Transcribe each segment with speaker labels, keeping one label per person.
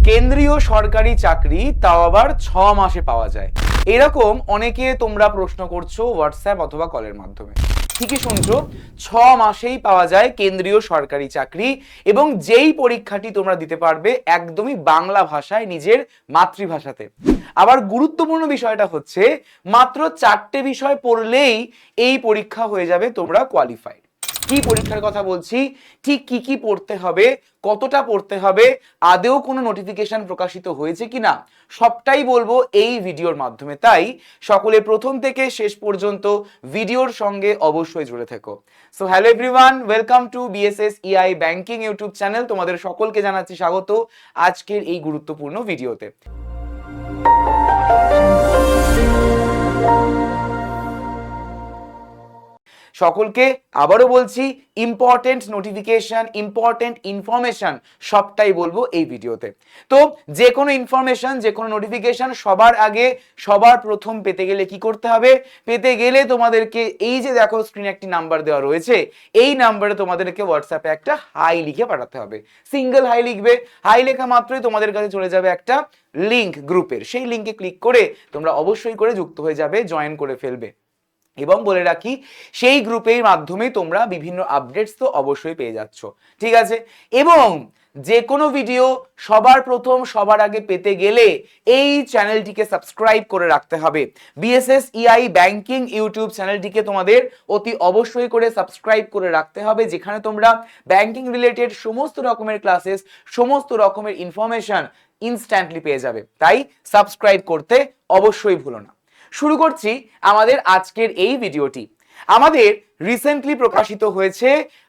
Speaker 1: কেন্দ্রীয় সরকারি চাকরি তাও আবার 6 মাসে পাওয়া যায়, এরকম অনেকে তোমরা প্রশ্ন করছো হোয়াটসঅ্যাপ অথবা কলের মাধ্যমে। ঠিকই শুনছো, 6 মাসেই পাওয়া যায় কেন্দ্রীয় সরকারি চাকরি, এবং যেই পরীক্ষাটি তোমরা দিতে পারবে একদমই বাংলা ভাষায়, নিজের মাতৃভাষাতে। আবার গুরুত্বপূর্ণ বিষয়টা হচ্ছে মাত্র 4টে বিষয় পড়লেই এই পরীক্ষা হয়ে যাবে তোমরা কোয়ালিফাইড। কি পরীক্ষার কথা বলছি, ঠিক কি কি পড়তে হবে, কতটা পড়তে হবে, আদেও কোনো নোটিফিকেশন প্রকাশিত হয়েছে কিনা, সবটাই বলবো এই ভিডিওর মাধ্যমে। তাই সকলে প্রথম থেকে শেষ পর্যন্ত ভিডিওর সঙ্গে অবশ্যই জুড়ে থেকো। So hello everyone, welcome to BSS EI banking YouTube channel. তোমাদের সকলকে জানাচ্ছি স্বাগত আজকের এই গুরুত্বপূর্ণ ভিডিওতে। সকলকে আবারও বলছি, ইম্পর্টেন্ট নোটিফিকেশন, ইম্পর্টেন্ট ইনফরমেশন সবটাই বলবো এই ভিডিওতে। তো যে কোনো ইনফরমেশন, যে কোনো নোটিফিকেশন সবার আগে সবার প্রথম পেতে গেলে কি করতে হবে? পেতে গেলে তোমাদেরকে এই যে দেখো স্ক্রিনে একটি নাম্বার দেওয়া রয়েছে, এই নাম্বারে তোমাদেরকে হোয়াটসঅ্যাপে একটা হাই লিখে পাঠাতে হবে। সিঙ্গেল হাই লিখবে, হাই লেখা মাত্রই তোমাদের কাছে চলে যাবে একটা লিংক গ্রুপের। সেই লিংকে ক্লিক করে তোমরা অবশ্যই করে যুক্ত হয়ে যাবে, জয়েন করে ফেলবে। এবং বলে রাখি, সেই গ্রুপের মাধ্যমে তোমরা বিভিন্ন আপডেটস তো অবশ্যই পেয়ে যাচ্ছ, ঠিক আছে? এবং যে কোনো ভিডিও সবার প্রথম সবার আগে পেতে গেলে এই চ্যানেলটিকে সাবস্ক্রাইব করে রাখতে হবে। বিএসএস ইআই ব্যাংকিং ইউটিউব চ্যানেলটিকে তোমাদের অতি অবশ্যই করে সাবস্ক্রাইব করে রাখতে হবে, যেখানে তোমরা ব্যাংকিং রিলেটেড সমস্ত রকমের ক্লাসেস, সমস্ত রকমের ইনফরমেশন ইনস্ট্যান্টলি পেয়ে যাবে। তাই সাবস্ক্রাইব করতে অবশ্যই ভুলো না। শুরু করছি আমাদের আজকের এই ভিডিওটি। আমাদের রিসেন্টলি প্রকাশিত হয়েছে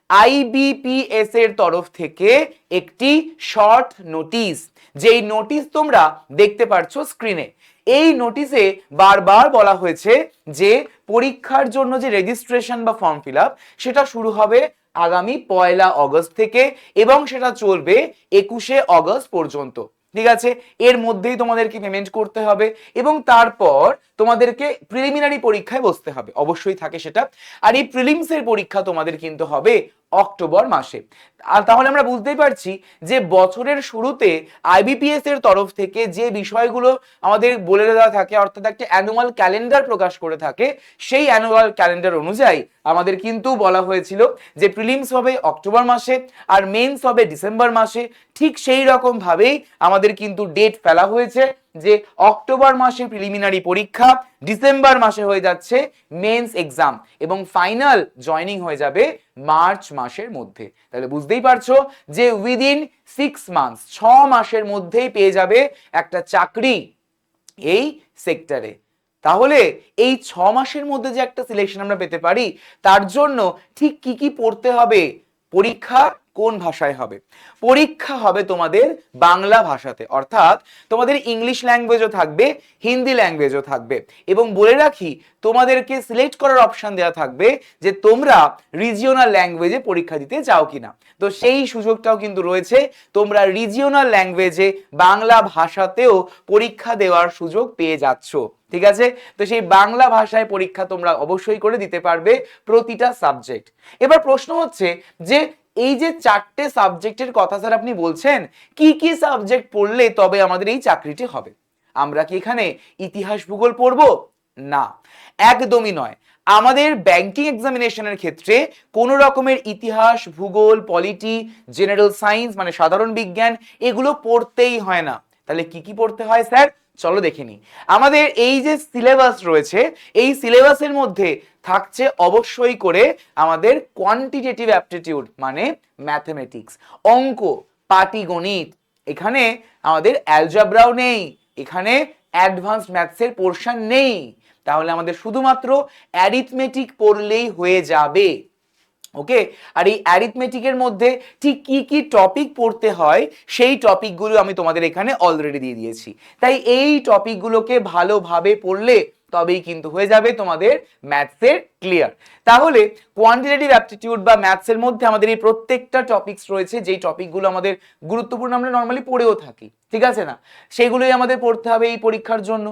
Speaker 1: আইবিপিএস এর তরফ থেকে একটি শর্ট নোটিশ, যেই নোটিশ তোমরা দেখতে পাচ্ছ স্ক্রিনে। এই নোটিশে বারবার বলা হয়েছে যে পরীক্ষার জন্য যে রেজিস্ট্রেশন বা ফর্ম ফিল আপ, সেটা শুরু হবে আগামী 1 অগস্ট থেকে এবং সেটা চলবে 21 অগস্ট পর্যন্ত। ঠিক আছে, এর মধ্যেই তোমাদেরকে পেমেন্ট করতে হবে এবং তারপর তোমাদেরকে প্রিলিমিনারি পরীক্ষায় বসতে হবে, অবশ্যই থাকে সেটা। আর এই প্রিলিমসের পরীক্ষা তোমাদের কিন্তু হবে অক্টোবর মাসে। আর তাহলে আমরা বুঝতেই পারছি যে বছরের শুরুতে আইবিপিএস এর তরফ থেকে যে বিষয়গুলো আমাদের বলে দেওয়া থাকে, অর্থাৎ একটা অ্যানুয়াল ক্যালেন্ডার প্রকাশ করে থাকে, সেই অ্যানুয়াল ক্যালেন্ডার অনুযায়ী আমাদের কিন্তু বলা হয়েছিল যে প্রিলিমস হবে অক্টোবর মাসে আর মেন্স হবে ডিসেম্বর মাসে। ঠিক সেই রকম ভাবেই আমাদের কিন্তু ডেট ফেলা হয়েছে যে অক্টোবর মাসে প্রিলিমিনারি পরীক্ষা, ডিসেম্বর মাসে হয়ে যাচ্ছে মেন্স এক্সাম এবং ফাইনাল জয়েনিং হয়ে যাবে মার্চ মাসের মধ্যে। তাহলে বুঝতেই পারছো যে উইদিন 6 মান্থস, 6 মাসের মধ্যেই পেয়ে যাবে একটা চাকরি এই সেক্টরে। তাহলে এই 6 মাসের মধ্যে যে একটা সিলেকশন আমরা পেতে পারি, তার জন্য ঠিক কি কি পড়তে হবে? পরীক্ষা কোন ভাষায় হবে? পরীক্ষা হবে তোমাদের বাংলা ভাষাতে, অর্থাৎ তোমাদের ইংলিশ ল্যাঙ্গুয়েজও থাকবে, হিন্দি ল্যাঙ্গুয়েজও থাকবে। এবং বলে রাখি, তোমাদেরকে সিলেক্ট করার অপশন দেওয়া থাকবে যে তোমরা রিজিওনাল ল্যাঙ্গুয়েজে পরীক্ষা দিতে চাও কিনা। তো সেই সুযোগটাও কিন্তু রয়েছে, তোমরা রিজিওনাল ল্যাঙ্গুয়েজে বাংলা ভাষাতেও পরীক্ষা দেওয়ার সুযোগ পেয়ে যাচ্ছ। ঠিক আছে, তো সেই বাংলা ভাষায় পরীক্ষা তোমরা অবশ্যই করে দিতে পারবে প্রতিটা সাবজেক্ট। এবার প্রশ্ন হচ্ছে যে এই যে 4টে সাবজেক্টের কথা স্যার আপনি বলছেন, কি কি সাবজেক্ট পড়লে তবে আমাদের এই চাকরিটি হবে? আমরা কি এখানে ইতিহাস ভূগোল পড়বো? না, একদমই নয়। আমাদের ব্যাংকিং এক্সামিনেশনের ক্ষেত্রে কোনো রকমের ইতিহাস, ভূগোল, পলিটি, জেনারেল সায়েন্স মানে সাধারণ বিজ্ঞান এগুলো পড়তেই হয় না। তাহলে কি কি পড়তে হয় স্যার? চলো দেখে নিই। আমাদের এই যে সিলেবাস রয়েছে, এই সিলেবাসের মধ্যে থাকছে অবশ্যই করে আমাদের কোয়ান্টিটেটিভ অ্যাপটিটিউড মানে ম্যাথমেটিক্স, অঙ্ক, পাটিগণিত। এখানে আমাদের অ্যালজাব্রাও নেই, এখানে অ্যাডভান্সড ম্যাথসের পোরশন নেই। তাহলে আমাদের শুধুমাত্র অ্যারিথমেটিক পড়লেই হয়ে যাবে। ওকে, আর এই অ্যারিথমেটিকের মধ্যে ঠিক কি কি টপিক পড়তে হয় সেই টপিকগুলো আমি তোমাদের এখানে অলরেডি দিয়ে দিয়েছি। তাই এই টপিকগুলোকে ভালোভাবে পড়লে তবেই কিন্তু হয়ে যাবে তোমাদের ম্যাথসের ক্লিয়ার। তাহলে কোয়ান্টিটেটিভ অ্যাপটিটিউড বা ম্যাথসের মধ্যে আমাদের এই প্রত্যেকটা টপিকস রয়েছে, যেই টপিকগুলো আমাদের গুরুত্বপূর্ণ, আমরা নর্মালি পড়েও থাকি, ঠিক আছে না, সেগুলোই আমাদের পড়তে হবে এই পরীক্ষার জন্য।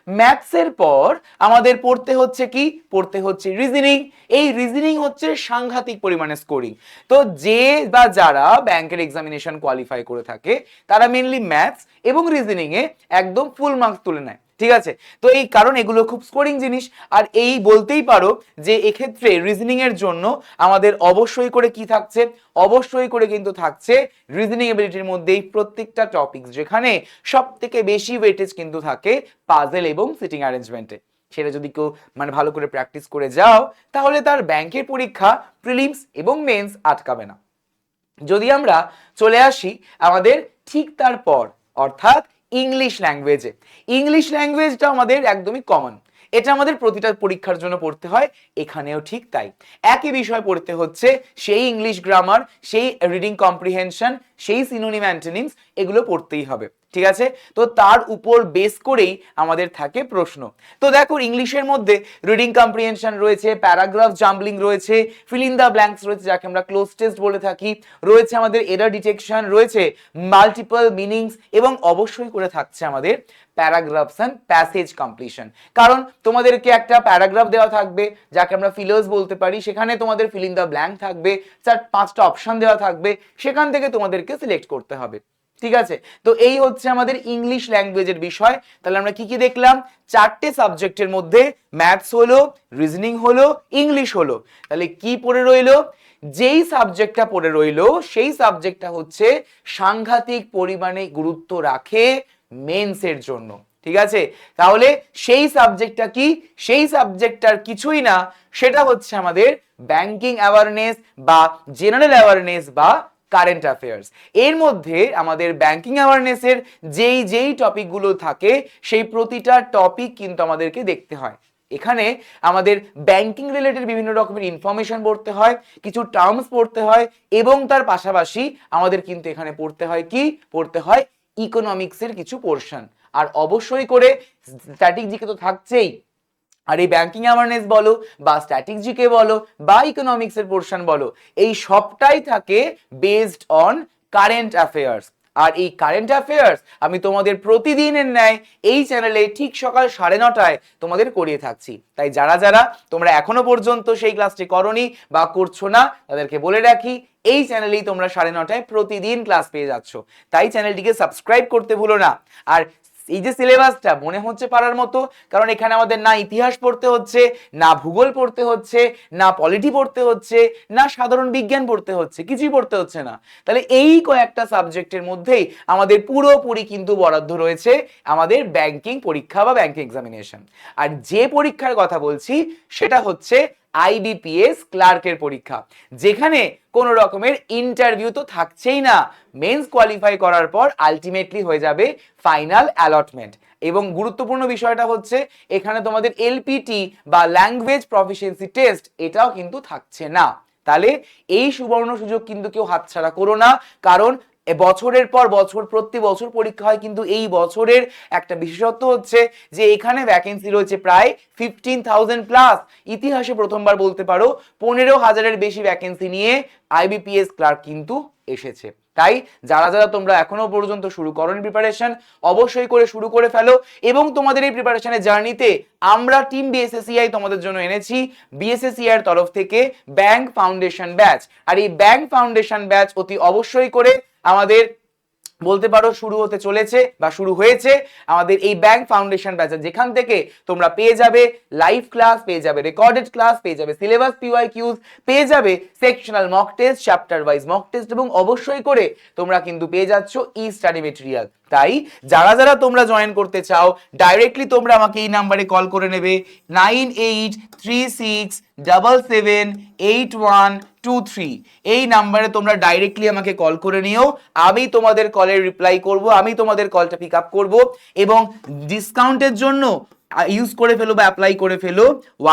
Speaker 1: ম্যাথসের পর আমাদের পড়তে হচ্ছে কি, পড়তে হচ্ছে রিজনিং। এই রিজনিং হচ্ছে সাংঘাতিক পরিমাণে স্কোরিং। তো যে বা যারা ব্যাংকের এক্সামিনেশন কোয়ালিফাই করে থাকে তারা মেনলি ম্যাথস এবং রিজনিং এ একদম ফুল মার্কস তুলে নেয়, ঠিক আছে। তো এই কারণ এগুলো খুব স্কোরিং জিনিস। আর এই বলতেই পারো যে এক্ষেত্রে রিজনিং এর জন্য আমাদের অবশ্যই করে কি থাকছে, অবশ্যই করে কিন্তু থাকছে রিজনিং এবিলিটির মধ্যেই প্রত্যেকটা টপিক, যেখানে সব থেকে বেশি ওয়েটেজ কিন্তু থাকে পাজেল এবং সিটিং অ্যারেঞ্জমেন্টে। সেটা যদি কেউ মানে ভালো করে প্র্যাকটিস করে যাও তাহলে তার ব্যাংকের পরীক্ষা প্রিলিমস এবং মেন্স আটকাবে না। যদি আমরা চলে আসি আমাদের ঠিক তারপর, অর্থাৎ ইংলিশ ল্যাঙ্গুয়েজে। ইংলিশ ল্যাঙ্গুয়েজটা আমাদের একদমই কমন, এটা আমাদের প্রতিটা পরীক্ষার জন্য পড়তে হয়, এখানেও ঠিক তাই। একই বিষয় পড়তে হচ্ছে, সেই ইংলিশ গ্রামার, সেই রিডিং কম্প্রিহেনশন, সেই সিনোনিম অ্যান্টোনিমস, এগুলো পড়তেই হবে, ঠিক আছে। তো তার উপর বেস করেই আমাদের থাকে প্রশ্ন। তো দেখো ইংলিশের মধ্যে রিডিং কম্প্রিহেনশন রয়েছে, প্যারাগ্রাফ জাম্বলিং রয়েছে, ফিল ইন দ্য ব্ল্যাঙ্কস রয়েছে যাকে আমরা ক্লোজ টেস্ট বলে থাকি, রয়েছে আমাদের এরর ডিটেকশন, রয়েছে মাল্টিপল মিনিংস, এবং অবশ্যই করে থাকছে আমাদের প্যারাগ্রাফস এন্ড প্যাসেজ কমপ্লিশন। কারণ তোমাদেরকে একটা প্যারাগ্রাফ দেওয়া থাকবে যাকে আমরা ফিলার্স বলতে পারি, সেখানে তোমাদের ফিল ইন দ্য ব্ল্যাঙ্ক থাকবে, 4-5টা অপশন দেওয়া থাকবে, সেখান থেকে তোমাদেরকে সিলেক্ট করতে হবে, ঠিক আছে। তো এই হচ্ছে আমাদের ইংলিশ ল্যাঙ্গুয়েজের বিষয়। তাহলে আমরা কি কি দেখলাম, 4টে সাবজেক্টের মধ্যে ম্যাথস হলো, রিজনিং হলো, ইংলিশ হলো। তাহলে কি পড়ে রইলো, যেই সাবজেক্টটা পড়ে রইলো সেই সাবজেক্টটা হচ্ছে সাংঘাতিক পরিমাণে গুরুত্ব রাখে মেন্সের জন্য, ঠিক আছে। তাহলে সেই সাবজেক্টটা কি, সেই সাবজেক্টটার কিছুই না, সেটা হচ্ছে আমাদের ব্যাংকিং অ্যাওয়ারনেস বা জেনারেল অ্যাওয়ারনেস বা কারেন্ট অ্যাফেয়ার্স। এর মধ্যে আমাদের ব্যাংকিং অ্যাওয়ারনেসের যেই যেই টপিকগুলো থাকে সেই প্রতিটা টপিক কিন্তু আমাদেরকে দেখতে হয়। এখানে আমাদের ব্যাংকিং রিলেটেড বিভিন্ন রকমের ইনফরমেশন পড়তে হয়, কিছু টার্মস পড়তে হয়, এবং তার পাশাপাশি আমাদের কিন্তু এখানে পড়তে হয় কি, পড়তে হয় ইকোনমিক্সের কিছু পোর্শন, আর অবশ্যই করে স্ট্যাটিক জিকে তো থাকছেই। আর এই ব্যাংকিং অ্যাওয়ারনেস বলো বা স্ট্যাটিক জিকে বলো বা ইকোনমিক্সের পোর্শন বলো, এই সবটাই থাকে বেসড অন কারেন্ট অ্যাফেয়ার্স। আর এই কারেন্ট অ্যাফেয়ার্স আমি তোমাদের প্রতিদিনের ন্যায় এই চ্যানেলে ঠিক সকাল 9:30টায় তোমাদের করিয়ে থাকছি। তাই যারা যারা তোমরা এখনো পর্যন্ত সেই ক্লাসটি করোনি বা করছো না, তাদেরকে বলে রাখি এই চ্যানেলেই তোমরা 9:30টায় প্রতিদিন ক্লাস পেয়ে যাচ্ছ। তাই চ্যানেলটিকে সাবস্ক্রাইব করতে ভুলো না। আর এই যে সিলেবাসটা মনে হচ্ছে পারার মতো, কারণ এখানে আমাদের না ইতিহাস পড়তে হচ্ছে, না ভূগোল পড়তে হচ্ছে, না পলিটি পড়তে হচ্ছে, না সাধারণ বিজ্ঞান পড়তে হচ্ছে, কিছুই পড়তে হচ্ছে না। তাহলে এই কয়েকটা সাবজেক্টের মধ্যেই আমাদের পুরোপুরি কিন্তু বরাদ্দ রয়েছে আমাদের ব্যাংকিং পরীক্ষা বা ব্যাংকিং এক্সামিনেশন। আর যে পরীক্ষার কথা বলছি সেটা হচ্ছে আইবিপিএস ক্লার্কের পরীক্ষা, যেখানে কোনো রকমের ইন্টারভিউ তো থাকছেই না, মেন্স কোয়ালিফাই করার পর আলটিমেটলি হয়ে যাবে ফাইনাল অ্যালটমেন্ট। এবং গুরুত্বপূর্ণ বিষয়টা হচ্ছে এখানে তোমাদের এলপিটি বা ল্যাঙ্গুয়েজ প্রফিসিয়েন্সি টেস্ট এটাও কিন্তু থাকছে না। তাহলে এই সুবর্ণ সুযোগ কিন্তু কেউ হাতছাড়া করো না, কারণ বছরের পর বছর প্রতি বছর পরীক্ষা হয়, কিন্তু এই বছরের একটা বিশেষত্ব হচ্ছে যে এখানে ভ্যাকেন্সি রয়েছে প্রায় 15,000+। ইতিহাসে প্রথমবার বলতে পারো 15,000-এর বেশি ভ্যাকেন্সি নিয়ে আইবিপিএস ক্লার্ক কিন্তু এসেছে। তাই যারা যারা তোমরা এখনো পর্যন্ত শুরু করোনি প্রিপারেশন, অবশ্যই করে শুরু করে ফেলো। এবং তোমাদের এই প্রিপারেশনের জার্নিতে আমরা টিম বিএসএসসিআই তোমাদের জন্য এনেছি বিএসএসসিআই এর তরফ থেকে ব্যাংক ফাউন্ডেশন ব্যাচ। আর এই ব্যাংক ফাউন্ডেশন ব্যাচ অতি অবশ্যই করে আমাদের বলতে পারো শুরু হতে চলেছে বা শুরু হয়েছে আমাদের এই ব্যাংক ফাউন্ডেশন ব্যাচ, যেখান থেকে তোমরা পেয়ে যাবে লাইভ ক্লাস, পেয়ে যাবে রেকর্ডেড ক্লাস, পেয়ে যাবে সিলেবাস পিওয়াইকিউজ, পেয়ে যাবে sectional mock test, chapter wise mock test, এবং অবশ্যই করে তোমরা কিন্তু পেয়ে যাচ্ছ ই স্টাডি মেটেরিয়াল। তাই যারা যারা তোমরা জয়েন করতে চাও ডাইরেক্টলি তোমরা আমাকে এই নাম্বারে কল করে নেবে 9836778123। এই নাম্বারে তোমরা ডাইরেক্টলি আমাকে কল করে নিও, আমি তোমাদের কলের রিপ্লাই করব, আমি তোমাদের কলটা পিক আপ করব। এবং ডিসকাউন্টের জন্য ইউজ করে ফেলো বা অ্যাপ্লাই করে ফেলো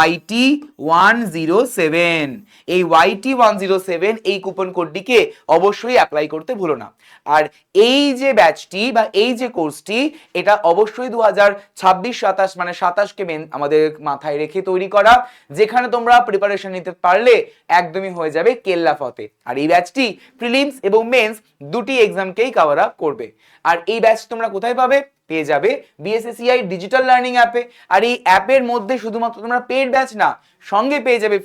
Speaker 1: YT107। এই YT107 এই কুপন কোডটিকে অবশ্যই অ্যাপ্লাই করতে ভুলো না। আর এই যে ব্যাচটি বা এই যে কোর্সটি, এটা অবশ্যই 2026-27 মানে 27কে আমাদের মাথায় রেখে তৈরি করা, যেখানে তোমরা প্রিপারেশন নিতে পারলে একদমই হয়ে যাবে কেল্লা ফতে। আর এই ব্যাচটি প্রিলিমস এবং মেন্স দুটি এক্সামকেই কভার আপ করবে। আর এই ব্যাচ তোমরা কোথায় পাবে? পেয়ে যাবে BSSCI ডিজিটাল লার্নিং অ্যাপে। আর এই অ্যাপের মধ্যে শুধুমাত্র তোমরা পেড ব্যাচ না, সঙ্গে পেয়ে যাবে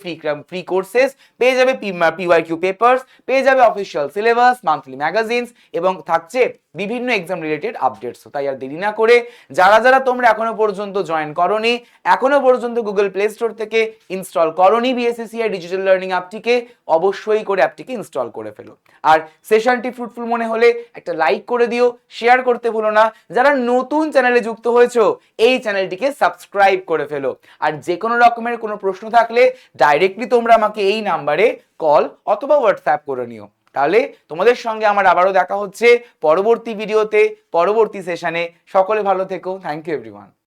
Speaker 1: ফ্রি কোর্সেস, পেয়ে যাবে PYQ পেপারস, পেয়ে যাবে অফিসিয়াল সিলেবাস, মান্থলি ম্যাগাজিনস এবং থাকছে বিভিন্ন এক্সাম রিলেটেড আপডেটসও। তাই আর দেরি না করে যারা যারা তোমরা এখনো পর্যন্ত জয়েন করোনি, এখনো পর্যন্ত গুগল প্লে স্টোর থেকে ইনস্টল করোনি BSSCI ডিজিটাল লার্নিং অ্যাপটিকে, অবশ্যই করে অ্যাপটিকে ইনস্টল করে ফেলো। আর সেশনটি ফ্রুটফুল মনে হলে একটা লাইক করে দিও, শেয়ার করতে ভুলো না। যারা নতুন চ্যানেলে যুক্ত হয়েছো, এই চ্যানেলটিকে সাবস্ক্রাইব করে ফেলো। আর যে কোনো রকমের কোনো প্রশ্ন থাকলে ডাইরেক্টলি তোমরা আমাকে এই নাম্বারে কল অথবা হোয়াটসঅ্যাপ করে নিও। তাহলে তোমাদের সঙ্গে আমার আবারও দেখা হচ্ছে পরবর্তী ভিডিওতে, পরবর্তী সেশনে। সকলে ভালো থেকো। Thank you everyone.